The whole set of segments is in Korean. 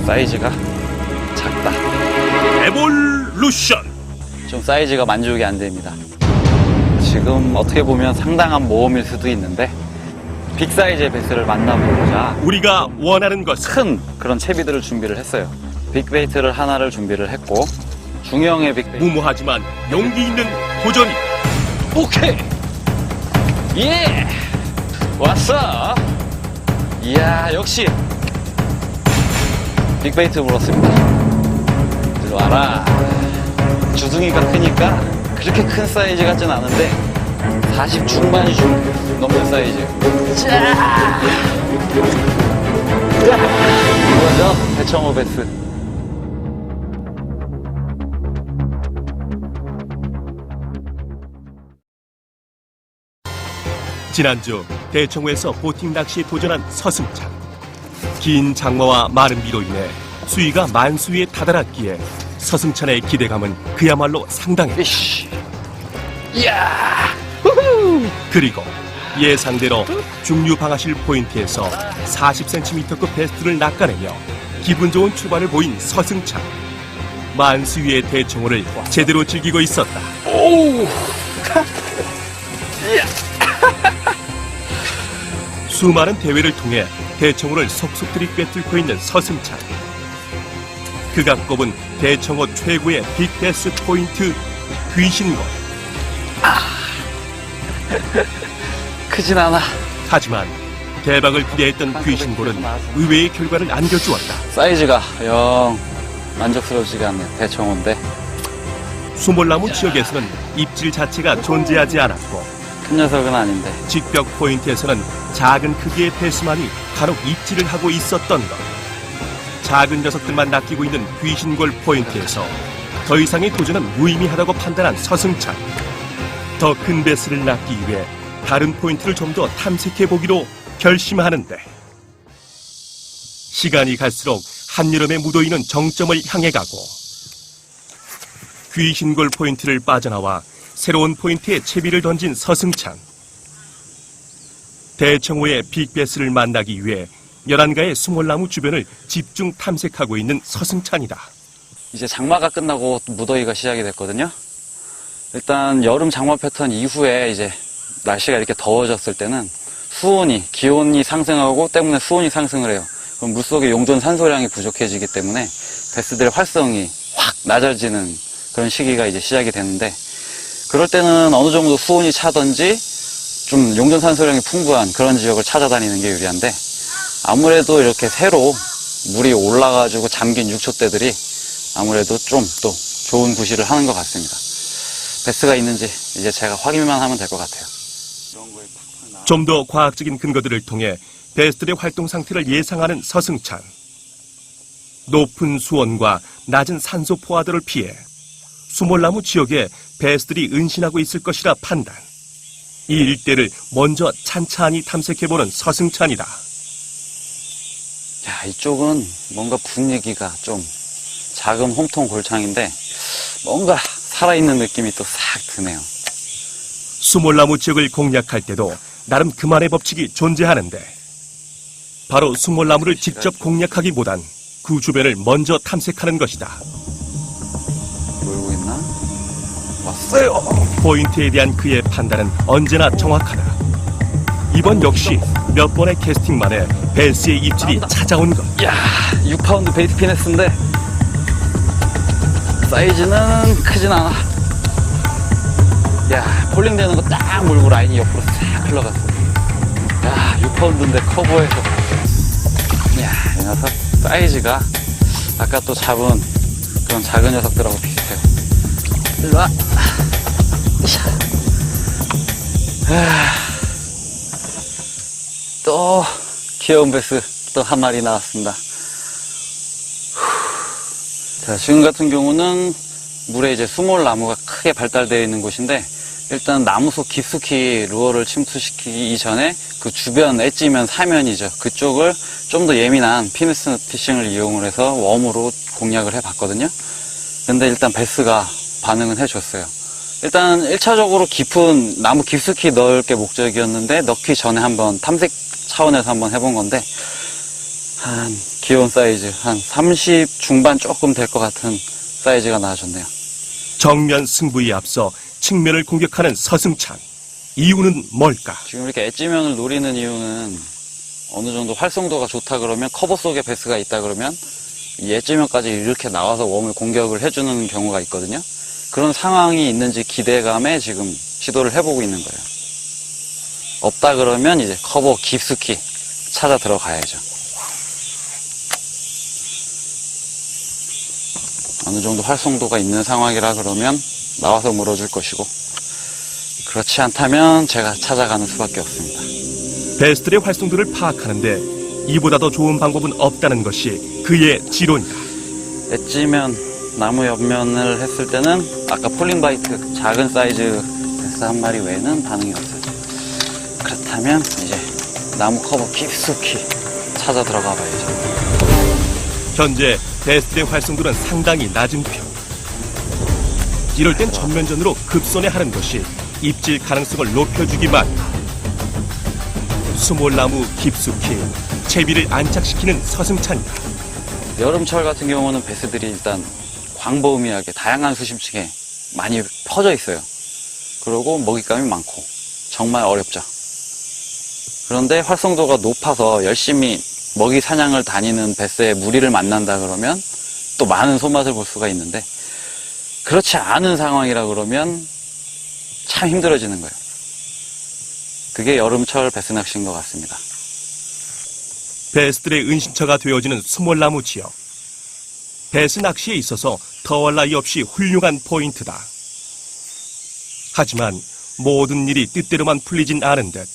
사이즈가 작다. 에볼루션. 좀 사이즈가 만족이 안 됩니다. 지금 어떻게 보면 상당한 모험일 수도 있는데 빅 사이즈의 베스를 만나보고자 우리가 원하는 것은 큰 그런 채비들을 준비를 했어요. 빅베이트를 하나를 준비를 했고 중형의 빅베이트. 무모하지만 용기 있는 도전이. 오케이! 예! 왔어! 이야, 역시 빅베이트 물었습니다. 일로 와라. 주둥이가 크니까 그렇게 큰 사이즈 같진 않은데 40 중반이 좀 넘는 사이즈. 자! 이거죠? 대청호 베스. 지난주 대청호에서 보팅 낚시에 도전한 서승찬. 긴 장마와 마른 비로 인해 수위가 만수위에 다다랐기에 서승찬의 기대감은 그야말로 상당했다. 이씨. 이야! 후후! 그리고 예상대로 중류 방아실 포인트에서 40cm급 베스트를 낚아내며 기분 좋은 출발을 보인 서승찬. 만수위의 대청호를 제대로 즐기고 있었다. 오우! 수많은 대회를 통해 대청호를 속속들이 꿰뚫고 있는 서승찬. 그가 꼽은 대청호 최고의 빅베스 포인트 귀신골. 크진 않아. 하지만 대박을 기대했던 귀신골은 의외의 결과를 안겨주었다. 사이즈가 영 만족스럽지가 않네. 대청호인데 수몰나무 지역에서는 입질 자체가 존재하지 않았고 큰 녀석은 아닌데 직벽 포인트에서는 작은 크기의 베스만이 간혹 입질을 하고 있었던 것. 작은 녀석들만 낚이고 있는 귀신골 포인트에서 더 이상의 도전은 무의미하다고 판단한 서승찬. 더 큰 베스를 낚기 위해 다른 포인트를 좀 더 탐색해보기로 결심하는데 시간이 갈수록 한여름에 묻어있는 정점을 향해 가고 귀신골 포인트를 빠져나와 새로운 포인트에 채비를 던진 서승찬. 대청호의 빅베스를 만나기 위해 11가의 수몰나무 주변을 집중 탐색하고 있는 서승찬이다. 이제 장마가 끝나고 무더위가 시작이 됐거든요. 일단 여름 장마 패턴 이후에 이제 날씨가 이렇게 더워졌을 때는 기온이 상승하고 때문에 수온이 상승을 해요. 그럼 물속의 용존 산소량이 부족해지기 때문에 베스들의 활성이 확 낮아지는 그런 시기가 이제 시작이 되는데 그럴 때는 어느 정도 수온이 차든지 좀 용존 산소량이 풍부한 그런 지역을 찾아다니는 게 유리한데 아무래도 이렇게 새로 물이 올라가지고 잠긴 육초대들이 아무래도 좀 또 좋은 구실을 하는 것 같습니다. 베스가 있는지 이제 제가 확인만 하면 될 것 같아요. 좀 더 과학적인 근거들을 통해 베스들의 활동 상태를 예상하는 서승찬. 높은 수온과 낮은 산소 포화도를 피해 수몰나무 지역에 베스들이 은신하고 있을 것이라 판단. 이 일대를 먼저 찬찬히 탐색해보는 서승찬이다. 야, 이쪽은 뭔가 분위기가 좀 작은 홈통 골창인데 뭔가 살아있는 느낌이 또 싹 드네요. 수몰나무 지역을 공략할 때도 나름 그만의 법칙이 존재하는데 바로 수몰나무를 직접 공략하기보단 그 주변을 먼저 탐색하는 것이다. 놀고 있나? 왔어요! 포인트에 대한 그의 판단은 언제나 정확하다. 이번 역시 몇 번의 캐스팅 만에 베스의 입질이 찾아온 것. 야, 6파운드 베이트 피네스인데 사이즈는 크진 않아. 야, 폴링 되는 거 딱 물고 라인이 옆으로 싹 흘러갔어. 야, 6파운드인데 커버해서. 야, 이 녀석 사이즈가 아까 또 잡은 그런 작은 녀석들하고 비슷해요. 일로 와. 또 귀여운 베스 또 한 마리 나왔습니다. 자, 지금 같은 경우는 물에 이제 수몰나무가 크게 발달되어 있는 곳인데 일단 나무 속 깊숙이 루어를 침투시키기 이전에 그 주변 엣지면 사면이죠. 그쪽을 좀 더 예민한 피니스 피싱을 이용을 해서 웜으로 공략을 해봤거든요. 근데 일단 베스가 반응은 해줬어요. 일단 1차적으로 깊은 나무 깊숙이 넣을 게 목적이었는데 넣기 전에 한번 탐색 차원에서 한번 해본 건데 한 귀여운 사이즈, 한 30 중반 조금 될 것 같은 사이즈가 나와줬네요. 정면 승부에 앞서 측면을 공격하는 서승찬. 이유는 뭘까? 지금 이렇게 엣지면을 노리는 이유는 어느 정도 활성도가 좋다 그러면 커버 속에 베스가 있다 그러면 이 엣지면까지 이렇게 나와서 웜을 공격을 해주는 경우가 있거든요. 그런 상황이 있는지 기대감에 지금 시도를 해보고 있는 거예요. 없다 그러면 이제 커버 깊숙이 찾아 들어가야죠. 어느 정도 활성도가 있는 상황이라 그러면 나와서 물어줄 것이고, 그렇지 않다면 제가 찾아가는 수밖에 없습니다. 베스들의 활성도를 파악하는데 이보다 더 좋은 방법은 없다는 것이 그의 지론이다. 엣지면, 나무 옆면을 했을 때는 아까 폴링바이트 작은 사이즈 베스 한 마리 외에는 반응이 없어요. 그렇다면 이제 나무 커버 깊숙이 찾아 들어가 봐야죠. 현재 베스들의 활성도는 상당히 낮은 편. 이럴 땐 전면전으로 급선회하는 것이 입질 가능성을 높여주기만. 수몰나무 깊숙이 채비를 안착시키는 서승찬이다. 여름철 같은 경우는 베스들이 일단 광범위하게 다양한 수심층에 많이 퍼져 있어요. 그리고 먹잇감이 많고 정말 어렵죠. 그런데 활성도가 높아서 열심히 먹이 사냥을 다니는 베스의 무리를 만난다 그러면 또 많은 손맛을 볼 수가 있는데, 그렇지 않은 상황이라 그러면 참 힘들어지는 거예요. 그게 여름철 베스 낚시인 것 같습니다. 베스들의 은신처가 되어지는 수몰나무 지역. 베스 낚시에 있어서 더할 나위 없이 훌륭한 포인트다. 하지만 모든 일이 뜻대로만 풀리진 않은 듯.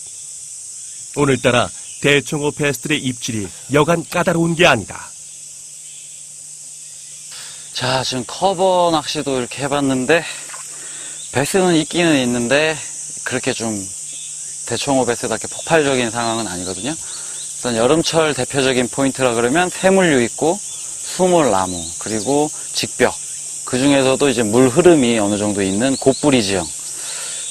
오늘따라 대청호 베스들의 입질이 여간 까다로운 게 아니다. 자, 지금 커버 낚시도 이렇게 해봤는데 베스는 있기는 있는데 그렇게 좀 대청호 베스답게 폭발적인 상황은 아니거든요. 우선 여름철 대표적인 포인트라 그러면 새물류 있고 수몰나무, 그리고 직벽, 그 중에서도 이제 물 흐름이 어느 정도 있는 곱부리 지형.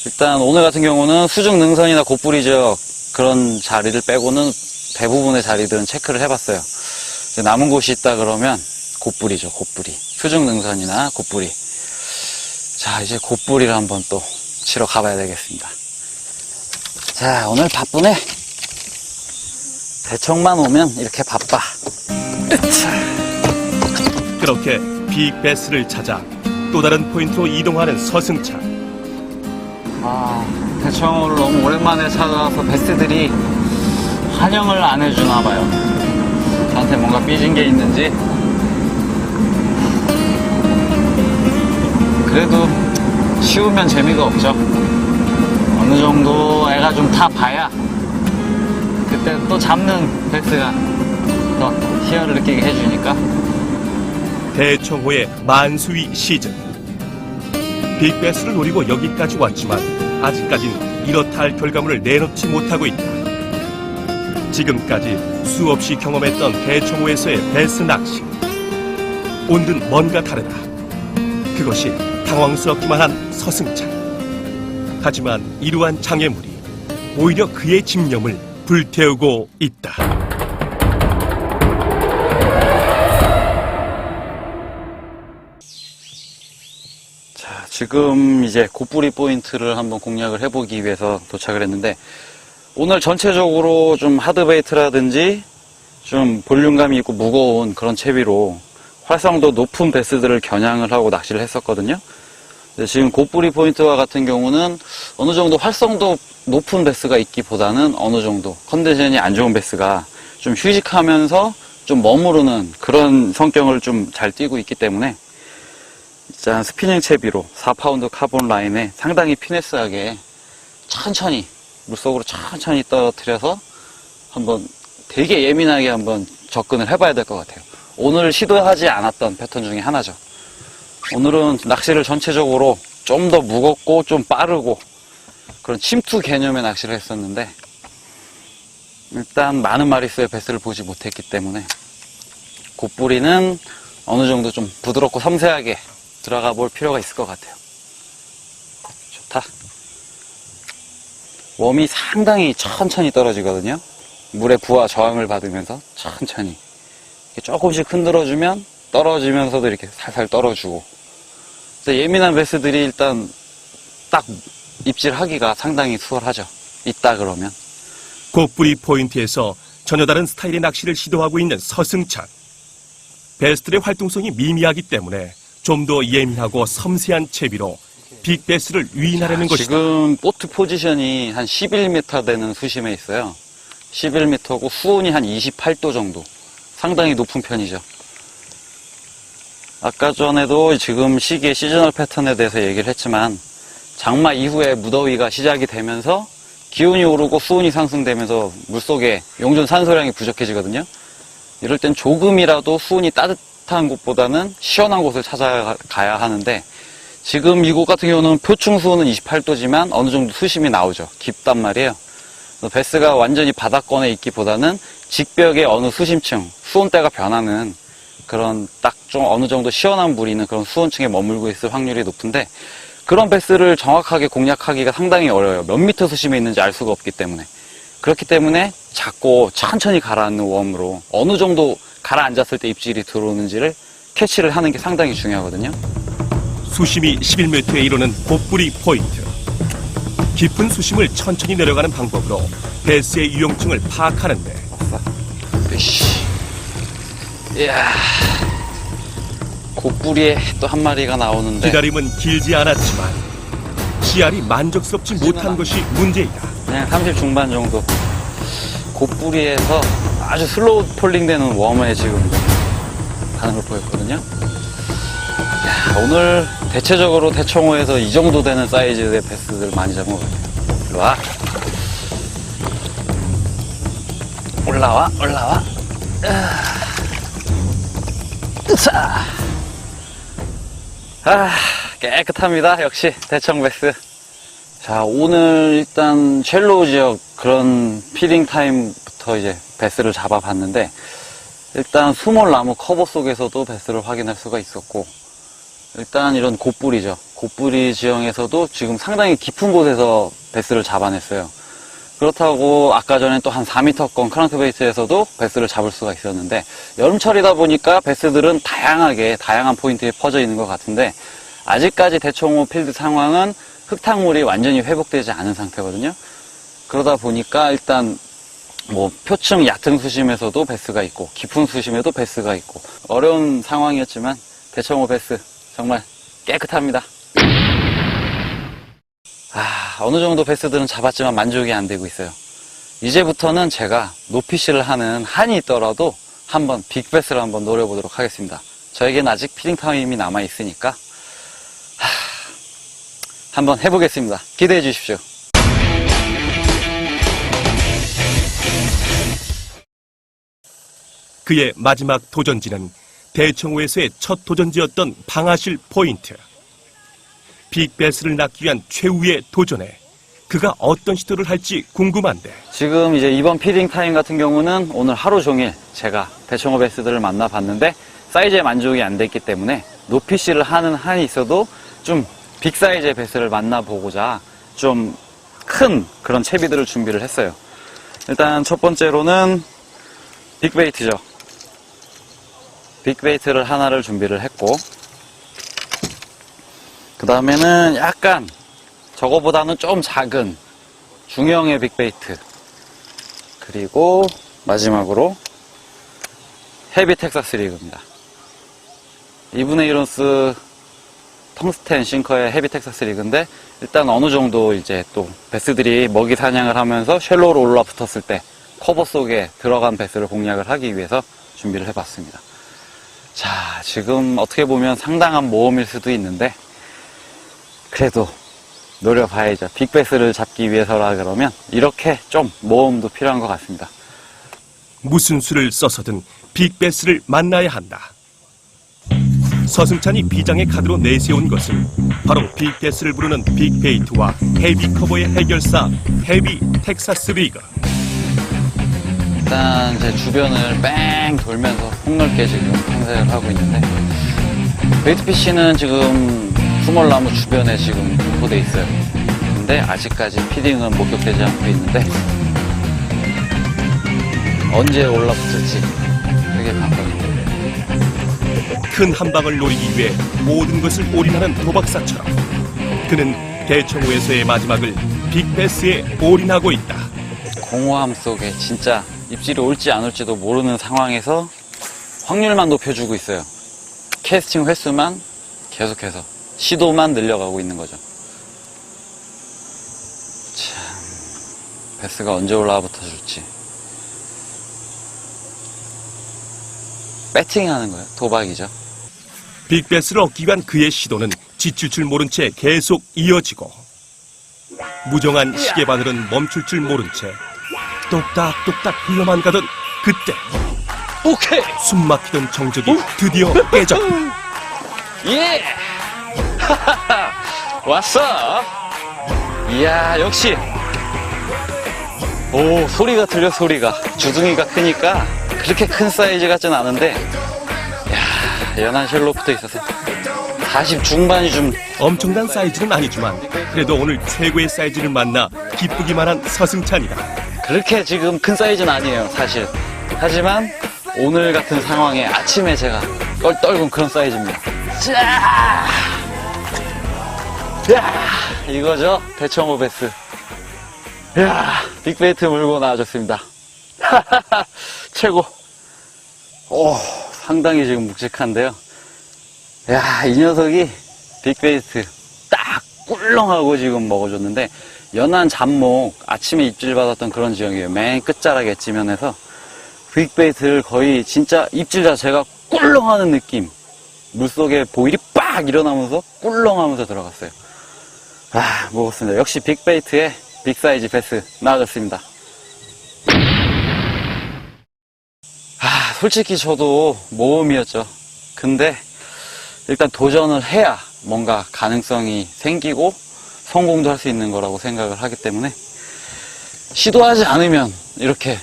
일단 오늘 같은 경우는 수중 능선이나 곱부리 지역 그런 자리를 빼고는 대부분의 자리들은 체크를 해봤어요. 이제 남은 곳이 있다 그러면 곱부리죠, 곱부리. 수중 능선이나 곱부리. 자, 이제 곱부리를 한번 또 치러 가봐야 되겠습니다. 자, 오늘 바쁘네. 대청만 오면 이렇게 바빠. 으차. 그렇게 빅베스를 찾아 또 다른 포인트로 이동하는 서승찬. 대청호를 너무 오랜만에 찾아와서 베스들이 환영을 안 해주나 봐요. 저한테 뭔가 삐진 게 있는지. 그래도 쉬우면 재미가 없죠. 어느 정도 애가 좀 타봐야 그때 또 잡는 베스가 더 희열을 느끼게 해주니까. 대청호의 만수위 시즌. 빅베스를 노리고 여기까지 왔지만 아직까진 이렇다 할 결과물을 내놓지 못하고 있다. 지금까지 수없이 경험했던 대청호에서의 베스 낚시. 온든 뭔가 다르다. 그것이 당황스럽기만 한 서승찬. 하지만 이러한 장애물이 오히려 그의 집념을 불태우고 있다. 지금 이제 곱부리 포인트를 한번 공략을 해보기 위해서 도착을 했는데, 오늘 전체적으로 좀 하드베이트라든지 좀 볼륨감이 있고 무거운 그런 채비로 활성도 높은 베스들을 겨냥을 하고 낚시를 했었거든요. 근데 지금 곱부리 포인트와 같은 경우는 어느 정도 활성도 높은 베스가 있기보다는 어느 정도 컨디션이 안 좋은 베스가 좀 휴식하면서 좀 머무르는 그런 성격을 좀 잘 띠고 있기 때문에 일단 스피닝 채비로 4파운드 카본 라인에 상당히 피네스하게 천천히 물속으로 천천히 떨어뜨려서 한번 되게 예민하게 한번 접근을 해봐야 될 것 같아요. 오늘 시도하지 않았던 패턴 중에 하나죠. 오늘은 낚시를 전체적으로 좀 더 무겁고 좀 빠르고 그런 침투 개념의 낚시를 했었는데, 일단 많은 마리수의 베스를 보지 못했기 때문에 곱부리는 어느 정도 좀 부드럽고 섬세하게 들어가 볼 필요가 있을 것 같아요. 좋다. 웜이 상당히 천천히 떨어지거든요. 물의 부하 저항을 받으면서 천천히. 이렇게 조금씩 흔들어주면 떨어지면서도 이렇게 살살 떨어주고. 그래서 예민한 베스들이 일단 딱 입질하기가 상당히 수월하죠. 있다 그러면. 곱부리 포인트에서 전혀 다른 스타일의 낚시를 시도하고 있는 서승찬. 베스들의 활동성이 미미하기 때문에 좀 더 예민하고 섬세한 채비로 빅베스를 유인하려는 것이다. 지금 보트 포지션이 한 11m 되는 수심에 있어요. 11m고 수온이 한 28도 정도. 상당히 높은 편이죠. 아까 전에도 지금 시기의 시즈널 패턴에 대해서 얘기를 했지만 장마 이후에 무더위가 시작이 되면서 기온이 오르고 수온이 상승되면서 물속에 용존 산소량이 부족해지거든요. 이럴 땐 조금이라도 수온이 따뜻한 곳보다는 시원한 곳을 찾아가야 하는데 지금 이곳 같은 경우는 표충 수온은 28도지만 어느 정도 수심이 나오죠. 깊단 말이에요. 베스가 완전히 바닥권에 있기보다는 직벽의 어느 수심층, 수온대가 변하는 그런 딱 좀 어느 정도 시원한 물이 있는 그런 수온층에 머물고 있을 확률이 높은데 그런 베스를 정확하게 공략하기가 상당히 어려워요. 몇 미터 수심에 있는지 알 수가 없기 때문에. 그렇기 때문에 작고 천천히 가라앉는 웜으로 어느 정도 가라앉았을 때 입질이 들어오는지를 캐치를 하는 게 상당히 중요하거든요. 수심이 11m에 이르는 곱부리 포인트. 깊은 수심을 천천히 내려가는 방법으로 베스의 유용층을 파악하는데 으쌰. 이야. 곱부리에 또 한 마리가 나오는데 기다림은 길지 않았지만 씨알이 만족스럽지 못한 것이 문제이다. 그냥 30 중반 정도. 곱부리에서 아주 슬로우 폴링 되는 웜에 지금 반응을 보였거든요. 야, 오늘 대체적으로 대청호에서 이 정도 되는 사이즈의 베스들 많이 잡은 것 같아요. 일로 와. 올라와, 올라와. 으차. 깨끗합니다. 역시 대청 베스. 자, 오늘 일단 쉘로우 지역 그런 피딩 타임부터 이제 베스를 잡아봤는데 일단 수몰나무 커버 속에서도 베스를 확인할 수가 있었고 일단 이런 곱부리죠. 곱부리 지형에서도 지금 상당히 깊은 곳에서 베스를 잡아냈어요. 그렇다고 아까 전에 또 한 4m권 크랑크베이트에서도 베스를 잡을 수가 있었는데 여름철이다 보니까 베스들은 다양한 포인트에 퍼져 있는 것 같은데 아직까지 대청호 필드 상황은 흙탕물이 완전히 회복되지 않은 상태거든요. 그러다 보니까 일단 뭐 표층 얕은 수심에서도 베스가 있고 깊은 수심에도 베스가 있고 어려운 상황이었지만 대청호 베스 정말 깨끗합니다. 어느 정도 베스들은 잡았지만 만족이 안 되고 있어요. 이제부터는 제가 노피쉬를 하는 한이 있더라도 한번 빅베스를 한번 노려보도록 하겠습니다. 저에겐 아직 피딩 타임이 남아 있으니까 한번 해보겠습니다. 기대해 주십시오. 그의 마지막 도전지는 대청호에서의 첫 도전지였던 방아실 포인트. 빅베스를 낚기 위한 최후의 도전에 그가 어떤 시도를 할지 궁금한데 지금 이제 이번 피딩 타임 같은 경우는 오늘 하루 종일 제가 대청호 베스들을 만나봤는데 사이즈에 만족이 안 됐기 때문에 노피쉬를 하는 한이 있어도 좀 빅사이즈의 베스를 만나보고자 좀 큰 그런 채비들을 준비를 했어요. 일단 첫 번째로는 빅베이트죠. 빅베이트를 하나를 준비를 했고 그 다음에는 약간 저거보다는 좀 작은 중형의 빅베이트 그리고 마지막으로 헤비 텍사스 리그입니다. 2분의 1온스 텅스텐 싱커의 헤비 텍사스 리그인데 일단 어느 정도 이제 또 베스들이 먹이 사냥을 하면서 쉘로우로 올라 붙었을 때 커버 속에 들어간 베스를 공략을 하기 위해서 준비를 해봤습니다. 자, 지금 어떻게 보면 상당한 모험일 수도 있는데 그래도 노려봐야죠. 빅베스를 잡기 위해서라 그러면 이렇게 좀 모험도 필요한 것 같습니다. 무슨 수를 써서든 빅베스를 만나야 한다. 서승찬이 비장의 카드로 내세운 것은 바로 빅베스를 부르는 빅베이트와 헤비 커버의 해결사 헤비 텍사스 리그. 일단 제 주변을 뺑 돌면서 폭넓게 지금 탐색을 하고 있는데 베이트피쉬는 지금 수몰나무 주변에 지금 분포돼 있어요. 근데 아직까지 피딩은 목격되지 않고 있는데 언제 올라붙을지 크게 감독입니다. 큰 한 방을 노리기 위해 모든 것을 올인하는 도박사처럼 그는 대청호에서의 마지막을 빅베스에 올인하고 있다. 공허함 속에 진짜 입질이 올지 안 올지도 모르는 상황에서 확률만 높여주고 있어요. 캐스팅 횟수만 계속해서 시도만 늘려가고 있는 거죠. 참, 베스가 언제 올라와부터 줄지. 배팅하는 거예요. 도박이죠. 빅베스를 얻기 위한 그의 시도는 지칠 줄 모른 채 계속 이어지고 무정한 시계바늘은 멈출 줄 모른 채 똑딱똑딱 흘러만 가던 그때 오케이! 숨 막히던 정적이 드디어 깨졌다. 예! 왔어! 이야, 역시! 오, 소리가 들려, 소리가. 주둥이가 크니까 그렇게 큰 사이즈 같진 않은데, 야, 연한 쉘로프트 있어서 40 중반이 좀. 엄청난 사이즈는 아니지만 그래도 오늘 최고의 사이즈를 만나 기쁘기만 한 서승찬이다. 그렇게 지금 큰 사이즈는 아니에요, 사실. 하지만 오늘 같은 상황에 아침에 제가 떨군 그런 사이즈입니다. 자! 야! 이거죠? 대청호 베스. 야! 빅베이트 물고 나와줬습니다. 최고. 오, 상당히 지금 묵직한데요. 야, 이 녀석이 빅베이트 딱 꿀렁하고 지금 먹어줬는데, 연한 잡목, 아침에 입질 받았던 그런 지역이에요. 맨 끝자락 엣지면에서 빅베이트를 거의 진짜 입질 자체가 꿀렁하는 느낌. 물속에 보일이 빡 일어나면서 꿀렁하면서 들어갔어요. 아, 먹었습니다. 역시 빅베이트의 빅사이즈 베스 나와줬습니다. 아, 솔직히 저도 모험이었죠. 근데 일단 도전을 해야 뭔가 가능성이 생기고 성공도 할 수 있는 거라고 생각을 하기 때문에 시도하지 않으면 이렇게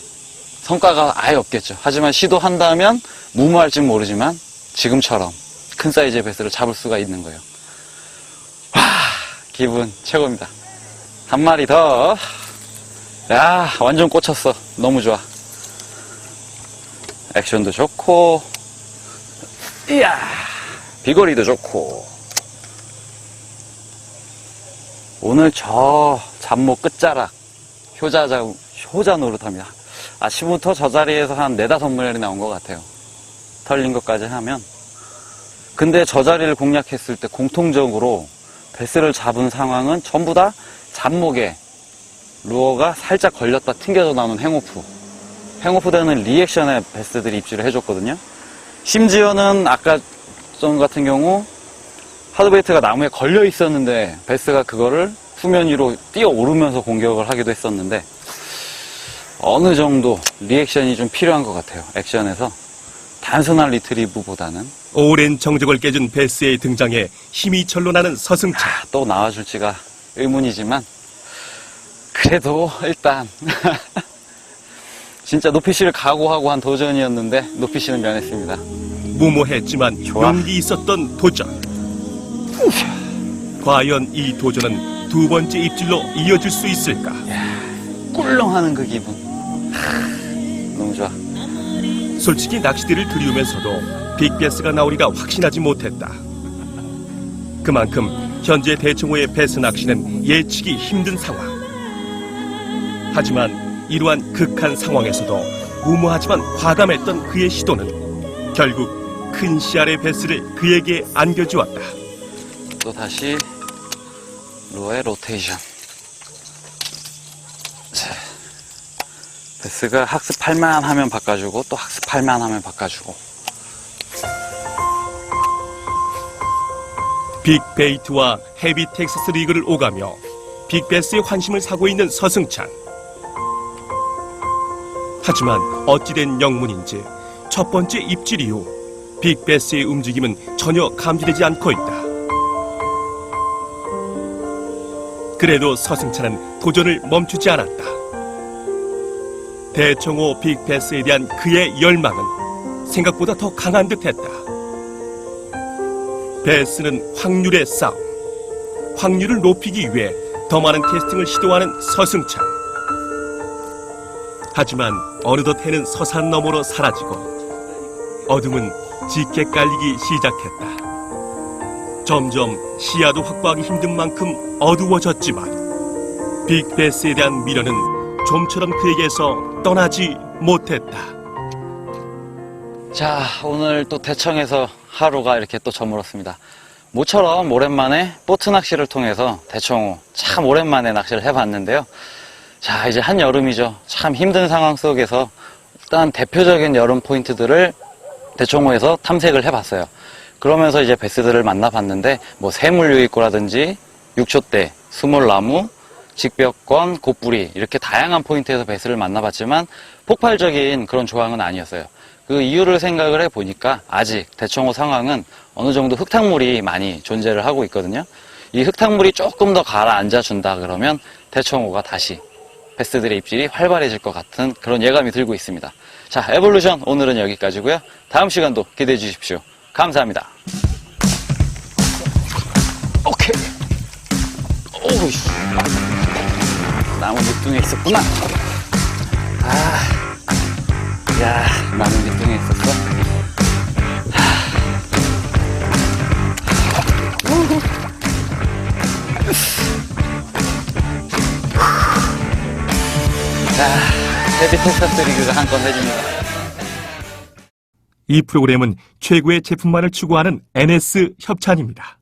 성과가 아예 없겠죠. 하지만 시도한다면 무모할지 모르지만 지금처럼 큰 사이즈의 베스를 잡을 수가 있는 거예요. 와, 기분 최고입니다. 한 마리 더. 야, 완전 꽂혔어. 너무 좋아. 액션도 좋고, 이야, 비거리도 좋고. 오늘 저 잡목 끝자락 효자 노릇합니다. 아침부터 저 자리에서 한 4-5마리 나온 것 같아요. 털린 것까지 하면. 근데 저 자리를 공략했을 때 공통적으로 베스를 잡은 상황은 전부 다 잡목에 루어가 살짝 걸렸다 튕겨져 나오는 행오프. 행오프 되는 리액션에 베스들이 입질을 해줬거든요. 심지어는 아까 전 같은 경우 하드베이트가 나무에 걸려 있었는데 베스가 그거를 수면 위로 뛰어오르면서 공격을 하기도 했었는데 어느 정도 리액션이 좀 필요한 것 같아요. 액션에서 단순한 리트리브보다는. 오랜 정적을 깨준 베스의 등장에 힘이 절로 나는 서승찬. 또 나와줄지가 의문이지만 그래도 일단 진짜 높이씨를 각오하고 한 도전이었는데 높이씨는 면했습니다. 무모했지만 좋아. 용기 있었던 도전. 과연 이 도전은 두 번째 입질로 이어질 수 있을까? 꿀렁하는 그 기분. 너무 좋아. 솔직히 낚시대를 들이우면서도 빅베스가 나오리가 확신하지 못했다. 그만큼 현재 대청호의 베스 낚시는 예측이 힘든 상황. 하지만 이러한 극한 상황에서도 무모하지만 과감했던 그의 시도는 결국 큰 씨알의 베스를 그에게 안겨주었다. 또 다시 루어의 로테이션. 자, 베스가 학습할만 하면 바꿔주고 또 학습할만 하면 바꿔주고. 빅베이트와 헤비 텍사스 리그를 오가며 빅베스의 환심을 사고 있는 서승찬. 하지만 어찌된 영문인지 첫 번째 입질 이후 빅베스의 움직임은 전혀 감지되지 않고 있다. 그래도 서승찬은 도전을 멈추지 않았다. 대청호 빅베스에 대한 그의 열망은 생각보다 더 강한 듯했다. 베스는 확률의 싸움. 확률을 높이기 위해 더 많은 캐스팅을 시도하는 서승찬. 하지만 어느덧 해는 서산 너머로 사라지고 어둠은 짙게 깔리기 시작했다. 점점 시야도 확보하기 힘든 만큼 어두워졌지만 빅베스에 대한 미련은 좀처럼 그에게서 떠나지 못했다. 자, 오늘 또 대청에서 하루가 이렇게 또 저물었습니다. 모처럼 오랜만에 보트 낚시를 통해서 대청호 참 오랜만에 낚시를 해봤는데요. 자, 이제 한여름이죠. 참 힘든 상황 속에서 일단 대표적인 여름 포인트들을 대청호에서 탐색을 해봤어요. 그러면서 이제 베스들을 만나봤는데 뭐 새물유입구라든지 육초대, 수몰나무, 직벽권, 곱부리 이렇게 다양한 포인트에서 베스를 만나봤지만 폭발적인 그런 조항은 아니었어요. 그 이유를 생각을 해보니까 아직 대청호 상황은 어느 정도 흙탕물이 많이 존재를 하고 있거든요. 이 흙탕물이 조금 더 가라앉아 준다 그러면 대청호가 다시 베스들의 입질이 활발해질 것 같은 그런 예감이 들고 있습니다. 자, 에볼루션 오늘은 여기까지고요. 다음 시간도 기대해 주십시오. 감사합니다. 오케이. 오우, 나무 밑둥에 있었구나. 야, 나무 밑둥에 있었어. 자, 헤비 텍사스 리그가 한 건 해줍니다. 이 프로그램은 최고의 제품만을 추구하는 NS 협찬입니다.